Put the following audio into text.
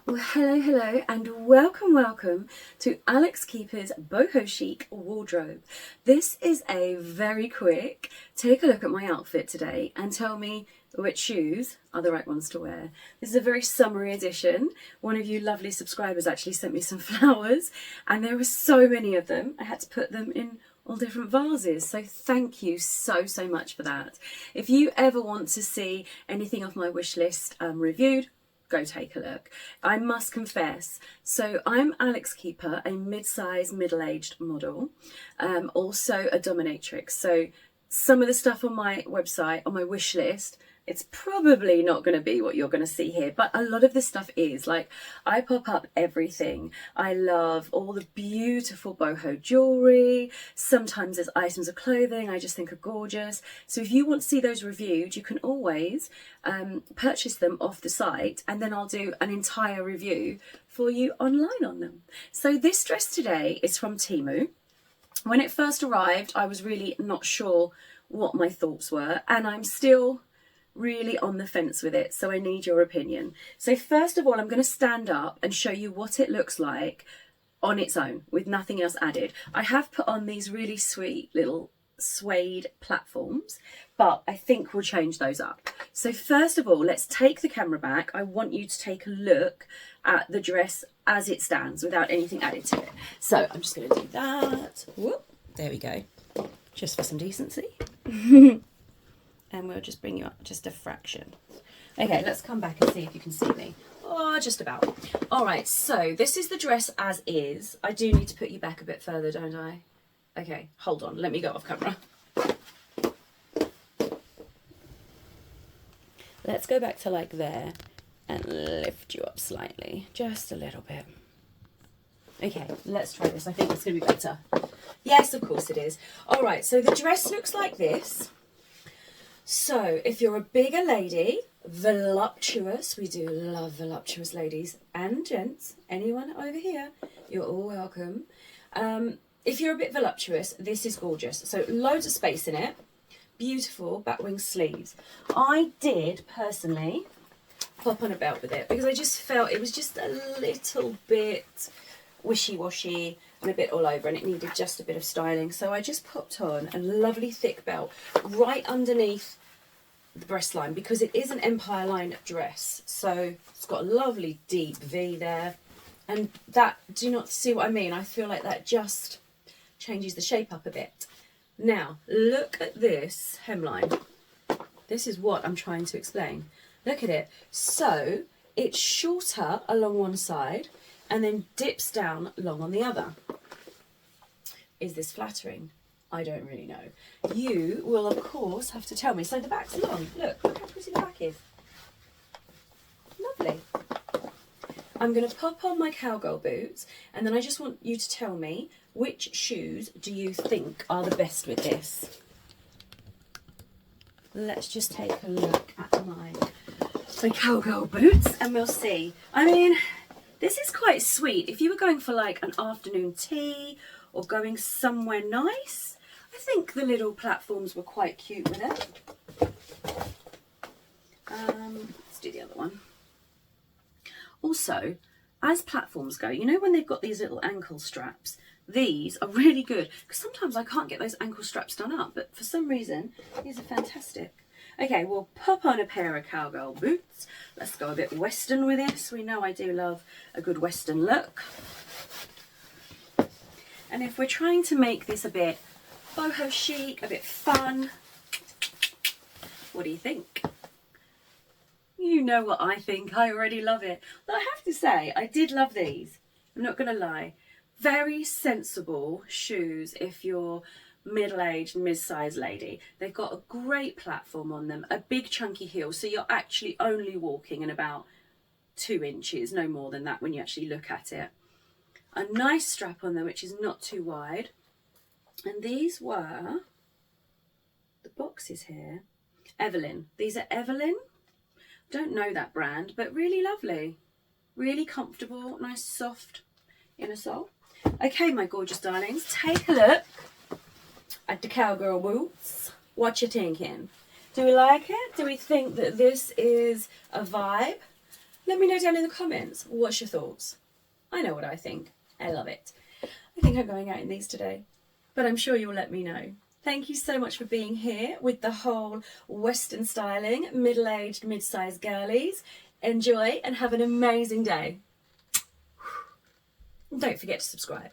Well, hello, and welcome to Alex Keeper's Boho Chic wardrobe. This is a very quick take a look at my outfit today and tell me which shoes are the right ones to wear. This is a very summery edition. One of you lovely subscribers actually sent me some flowers, and there were so many of them, I had to put them in all different vases, so thank you so much for that. If you ever want to see anything off my wish list reviewed, go take a look. I must confess, so I'm Alex Keeper, a mid-size, middle-aged model, also a dominatrix. So some of the stuff on my website, on my wish list, it's probably not going to be what you're going to see here, but a lot of this stuff is. Like, I pop up everything. I love all the beautiful boho jewellery. Sometimes there's items of clothing I just think are gorgeous. So if you want to see those reviewed, you can always purchase them off the site, and then I'll do an entire review for you online on them. So this dress today is from Temu. When it first arrived, I was really not sure what my thoughts were, and I'm still really on the fence with it, so I need your opinion. So first of all, I'm going to stand up and show you what it looks like on its own with nothing else added. I have put on these really sweet little suede platforms, but I think we'll change those up. So first of all, let's take the camera back. I want you to take a look at the dress as it stands without anything added to it. So I'm just going to do that. Whoop, there we go, just for some decency. And we'll just bring you up just a fraction. Okay, let's come back and see if you can see me. Oh, just about. All right, so this is the dress as is. I do need to put you back a bit further, don't I? Okay, hold on. Let me go off camera. Let's go back to like there and lift you up slightly. Just a little bit. Okay, let's try this. I think it's going to be better. Yes, of course it is. All right, so the dress looks like this. So if you're a bigger lady, voluptuous, we do love voluptuous ladies and gents, anyone over here, you're all welcome. If you're a bit voluptuous, this is gorgeous. So loads of space in it, beautiful batwing sleeves. I did personally pop on a belt with it because I just felt it was just a little bit wishy-washy and a bit all over, and it needed just a bit of styling. So I just popped on a lovely thick belt right underneath the breastline because it is an empire line dress. So it's got a lovely deep V there, and that, do you not see what I mean? I feel like that just changes the shape up a bit. Now look at this hemline. This is what I'm trying to explain. Look at it. So it's shorter along one side and then dips down long on the other. Is this flattering? I don't really know. You will, of course, have to tell me. So the back's long. Look how pretty the back is. Lovely. I'm going to pop on my cowgirl boots, and then I just want you to tell me which shoes do you think are the best with this. Let's just take a look at my cowgirl boots, and we'll see. I mean, this is quite sweet. If you were going for like an afternoon tea or going somewhere nice, I think the little platforms were quite cute with it. Let's do the other one. Also, as platforms go, you know when they've got these little ankle straps, these are really good because sometimes I can't get those ankle straps done up, but for some reason these are fantastic. Okay, we'll pop on a pair of cowgirl boots. Let's go a bit western with this. We know I do love a good western look. And if we're trying to make this a bit boho chic, a bit fun, what do you think? You know what I think. I already love it. But I have to say, I did love these. I'm not going to lie. Very sensible shoes if you're middle-aged, mid-sized lady. They've got a great platform on them, a big chunky heel, so you're actually only walking in about 2 inches, no more than that when you actually look at it. A nice strap on them, which is not too wide. And these were the boxes here. Evelyn. These are Evelyn. Don't know that brand, but really lovely. Really comfortable, nice soft inner sole. Okay, my gorgeous darlings, take a look at the cowgirl boots. What you thinking? Do we like it? Do we think that this is a vibe? Let me know down in the comments, what's your thoughts? I know what I think. I love it. I think I'm going out in these today, but I'm sure you'll let me know. Thank you so much for being here with the whole Western styling, middle-aged, mid-sized girlies. Enjoy and have an amazing day. Don't forget to subscribe.